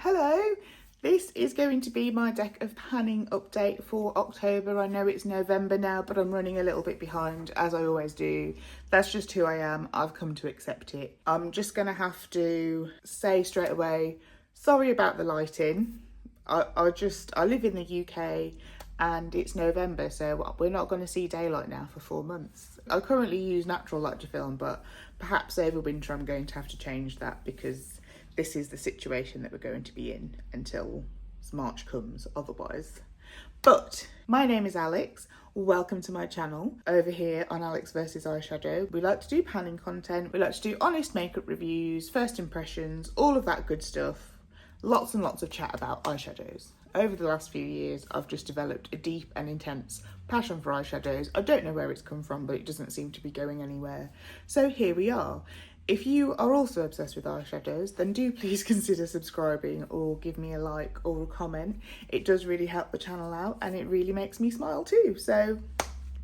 Hello, this is going to be my deck of panning update for October. I know it's November now, but I'm running a little bit behind, as I always do. That's just who I am. I've come to accept it. I'm just going to have to say straight away, sorry about the lighting. I live in the UK and it's November, so we're not going to see daylight now for 4 months. I currently use natural light to film, but perhaps over winter I'm going to have to change that because this is the situation that we're going to be in until March comes otherwise. But my name is Alex. Welcome to my channel over here on Alex vs Eyeshadow. We like to do panning content. We like to do honest makeup reviews, first impressions, all of that good stuff. Lots and lots of chat about eyeshadows. Over the last few years, I've just developed a deep and intense passion for eyeshadows. I don't know where it's come from, but it doesn't seem to be going anywhere. So here we are. If you are also obsessed with eyeshadows, then do please consider subscribing or give me a like or a comment. It does really help the channel out and it really makes me smile too. So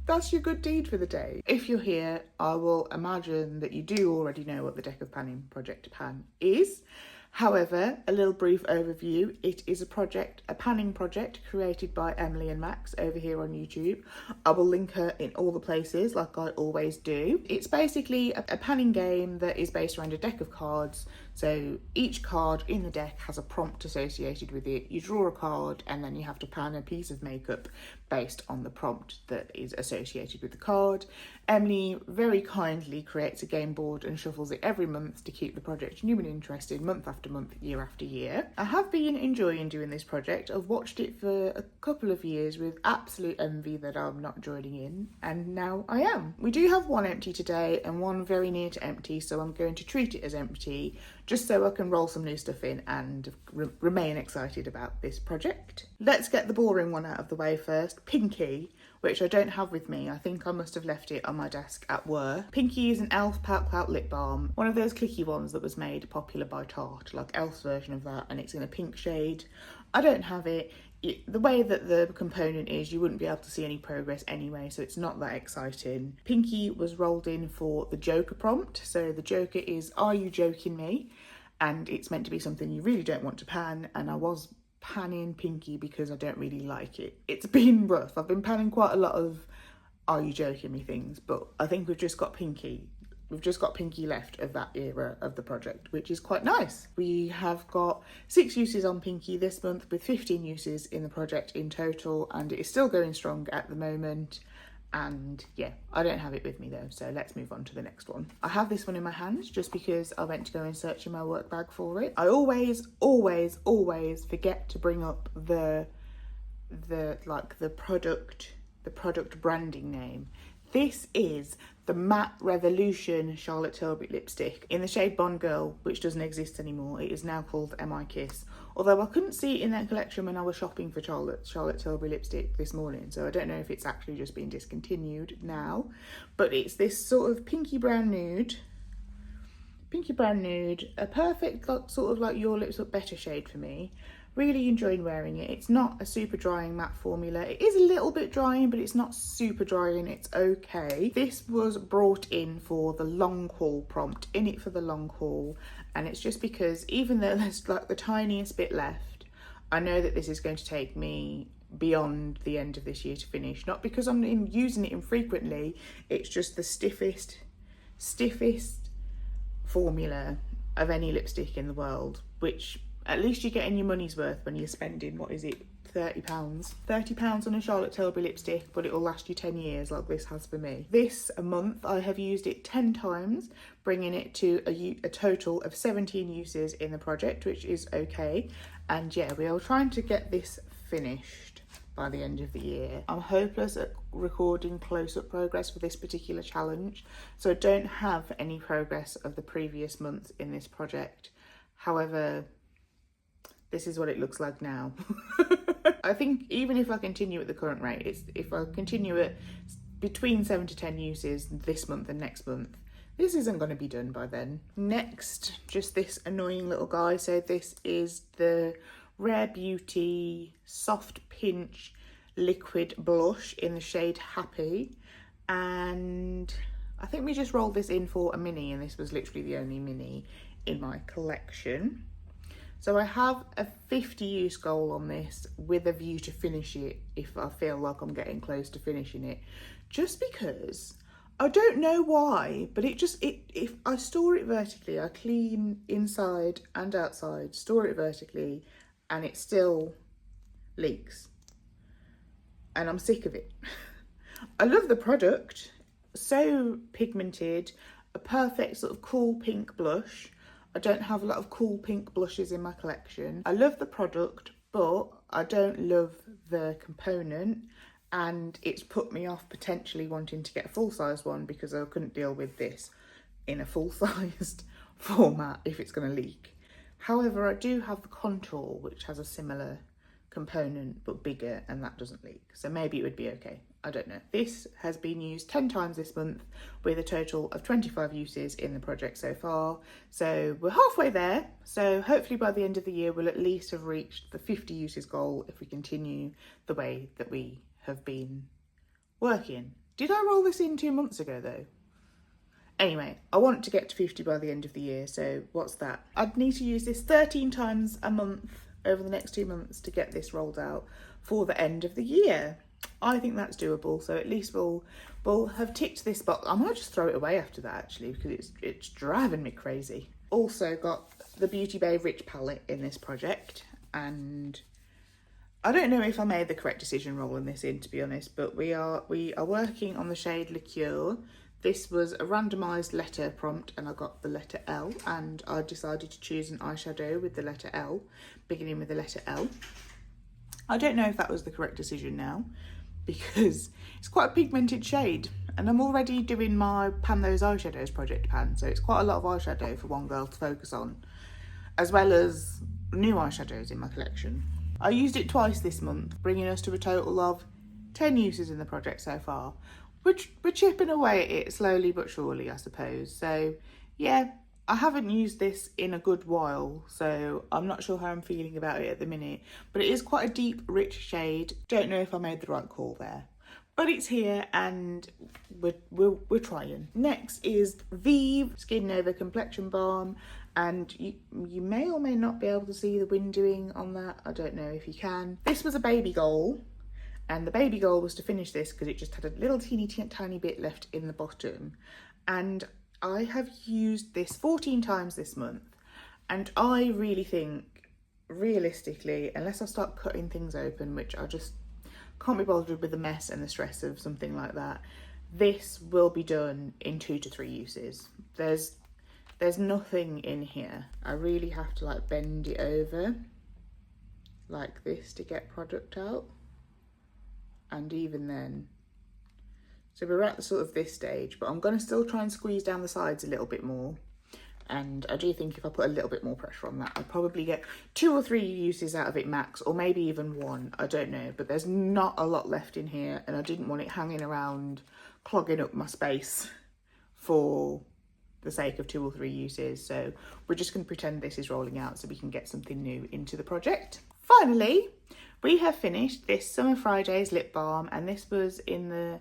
that's your good deed for the day. If you're here, I will imagine that you do already know what the Deck of Panning Project to Pan is. However, a little brief overview. It is a panning project created by Emily and Max over here on YouTube. I will link her in all the places like I always do. It's basically a panning game that is based around a deck of cards. So each card in the deck has a prompt associated with it. You draw a card and then you have to pan a piece of makeup based on the prompt that is associated with the card. Emily very kindly creates a game board and shuffles it every month to keep the project new and interesting month after month, year after year. I have been enjoying doing this project. I've watched it for a couple of years with absolute envy that I'm not joining in, and now I am. We do have one empty today and one very near to empty, so I'm going to treat it as empty just so I can roll some new stuff in and remain excited about this project. Let's get the boring one out of the way first. Pinky, which I don't have with me. I think I must have left it on my desk at work. Pinky is an e.l.f. Pout Pout lip balm, one of those clicky ones that was made popular by Tarte, like e.l.f.'s version of that, and it's in a pink shade. I don't have it. The way that the component is, you wouldn't be able to see any progress anyway, so it's not that exciting. Pinky was rolled in for the Joker prompt. So the Joker is, are you joking me? And it's meant to be something you really don't want to pan, and I was panning Pinky because I don't really like it. It's been rough. I've been panning quite a lot of are you joking me things, but I think we've just got Pinky. We've just got Pinky left of that era of the project, which is quite nice. We have got 6 uses on Pinky this month with 15 uses in the project in total, and it is still going strong at the moment. And yeah, I don't have it with me though, so let's move on to the next one. I have this one in my hands just because I went to go and search in my work bag for it. I always forget to bring up the product branding name. This is the Matte Revolution Charlotte Tilbury lipstick in the shade Bond Girl, which doesn't exist anymore. It is now called MI Kiss. Although I couldn't see it in their collection when I was shopping for Charlotte Tilbury lipstick this morning, so I don't know if it's actually just been discontinued now. But it's this sort of pinky brown nude, a perfect sort of like Your Lips Look Better shade for me. Really enjoying wearing it. It's not a super drying matte formula. It is a little bit drying, but it's not super drying. It's okay. This was brought in for the long haul prompt, in it for the long haul. And it's just because even though there's like the tiniest bit left, I know that this is going to take me beyond the end of this year to finish. Not because I'm using it infrequently. It's just the stiffest formula of any lipstick in the world, which at least you're getting your money's worth when you're spending, what is it, £30? £30 on a Charlotte Tilbury lipstick, but it'll last you 10 years like this has for me. This month I have used it 10 times, bringing it to a total of 17 uses in the project, which is okay. And yeah, we are trying to get this finished by the end of the year. I'm hopeless at recording close-up progress for this particular challenge, so I don't have any progress of the previous months in this project. However, this is what it looks like now. I think even if I continue at the current rate, if I continue at between 7 to 10 uses this month and next month, this isn't going to be done by then. Next, just this annoying little guy. So this is the Rare Beauty Soft Pinch Liquid Blush in the shade Happy. And I think we just rolled this in for a mini, and this was literally the only mini in my collection. So I have a 50 use goal on this with a view to finish it if I feel like I'm getting close to finishing it. Just because, I don't know why, but if I store it vertically, I clean inside and outside, store it vertically, and it still leaks. And I'm sick of it. I love the product, so pigmented, a perfect sort of cool pink blush. I don't have a lot of cool pink blushes in my collection. I love the product, but I don't love the component, and it's put me off potentially wanting to get a full-size one because I couldn't deal with this in a full-sized format if it's going to leak. However, I do have the Contour, which has a similar component but bigger, and that doesn't leak, so maybe it would be okay. I don't know. This has been used 10 times this month with a total of 25 uses in the project so far, so we're halfway there. So hopefully by the end of the year we'll at least have reached the 50 uses goal if we continue the way that we have been working. Did I roll this in 2 months ago though? Anyway, I want to get to 50 by the end of the year, so what's that? I'd need to use this 13 times a month over the next 2 months to get this rolled out for the end of the year. I think that's doable, so at least we'll have ticked this box. I might just throw it away after that actually, because it's driving me crazy. Also got the Beauty Bay Rich palette in this project, and I don't know if I made the correct decision rolling this in, to be honest, but we are working on the shade Liqueur. This was a randomised letter prompt and I got the letter L, and I decided to choose an eyeshadow with the letter L, beginning with the letter L. I don't know if that was the correct decision now, because it's quite a pigmented shade and I'm already doing my Pan Those Eyeshadows project pan, so it's quite a lot of eyeshadow for one girl to focus on, as well as new eyeshadows in my collection. I used it twice this month, bringing us to a total of 10 uses in the project so far. We're chipping away at it slowly but surely, I suppose. So yeah, I haven't used this in a good while, so I'm not sure how I'm feeling about it at the minute, but it is quite a deep, rich shade. Don't know if I made the right call there, but it's here and we're trying. Next is Vive Skin Nova Complexion Balm, and you may or may not be able to see the windowing on that. I don't know if you can. This was a baby goal, and the baby goal was to finish this because it just had a little teeny tiny bit left in the bottom, and I have used this 14 times this month, and I really think, realistically, unless I start cutting things open, which I just can't be bothered with the mess and the stress of something like that, this will be done in 2 to 3 uses. There's nothing in here. I really have to like bend it over like this to get product out, and even then, so we're at the sort of this stage, but I'm going to still try and squeeze down the sides a little bit more, and I do think if I put a little bit more pressure on that, I'll probably get 2 or 3 uses out of it max, or maybe even 1, I don't know, but there's not a lot left in here, and I didn't want it hanging around clogging up my space for the sake of 2 or 3 uses, so we're just going to pretend this is rolling out so we can get something new into the project. Finally, we have finished this Summer Fridays lip balm, and this was in the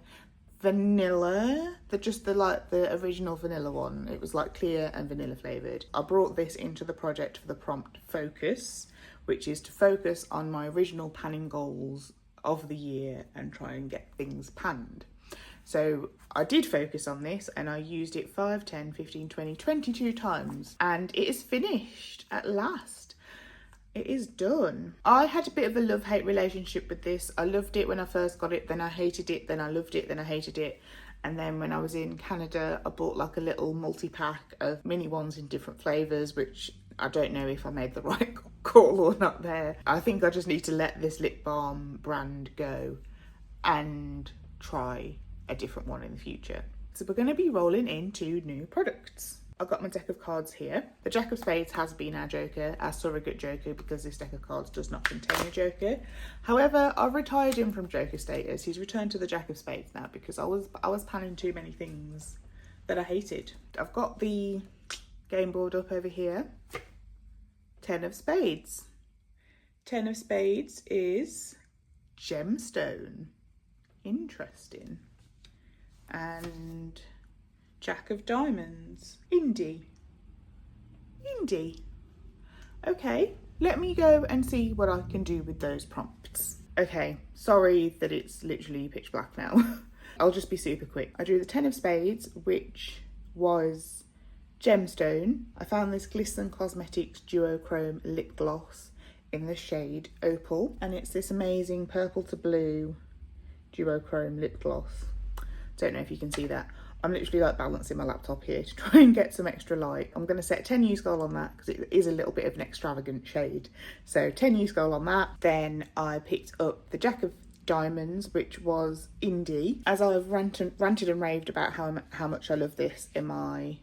vanilla, the original vanilla one. It was like clear and vanilla flavoured. I brought this into the project for the prompt focus, which is to focus on my original panning goals of the year and try and get things panned. So I did focus on this and I used it 5, 10, 15, 20, 22 times, and it is finished at last. It is done. I had a bit of a love-hate relationship with this. I loved it when I first got it, then I hated it, then I loved it, then I hated it. And then when I was in Canada, I bought like a little multi-pack of mini ones in different flavours, which I don't know if I made the right call or not there. I think I just need to let this lip balm brand go and try a different one in the future. So we're going to be rolling into new products. I've got my deck of cards here. The Jack of Spades has been our joker, our surrogate joker, because this deck of cards does not contain a joker. However, I've retired him from joker status. He's returned to the Jack of Spades now because I was panning too many things that I hated. I've got the game board up over here. 10 of Spades. 10 of Spades is gemstone. Interesting. And Jack of Diamonds, indie. Okay, let me go and see what I can do with those prompts. Okay, sorry that it's literally pitch black now. I'll just be super quick. I drew the 10 of spades, which was gemstone. I found this Glisten Cosmetics duochrome lip gloss in the shade Opal, and it's this amazing purple to blue duochrome lip gloss. Don't know if you can see that. I'm literally like balancing my laptop here to try and get some extra light. I'm going to set 10 use gold on that because it is a little bit of an extravagant shade. So 10 use gold on that. Then I picked up the Jack of Diamonds, which was indie. As I've ranted and raved about how much I love this in my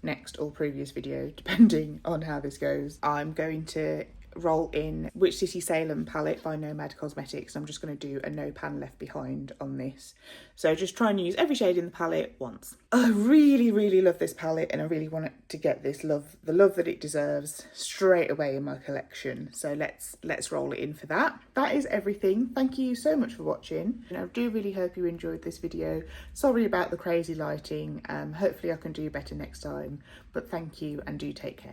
next or previous video, depending on how this goes, I'm going to roll in Witch City Salem palette by Nomad Cosmetics. I'm just going to do a no pan left behind on this. So just try and use every shade in the palette once. I really love this palette, and I really want it to get this the love that it deserves straight away in my collection. So let's roll it in for that. That is everything. Thank you so much for watching, and I do really hope you enjoyed this video. Sorry about the crazy lighting. Hopefully I can do better next time, but thank you and do take care.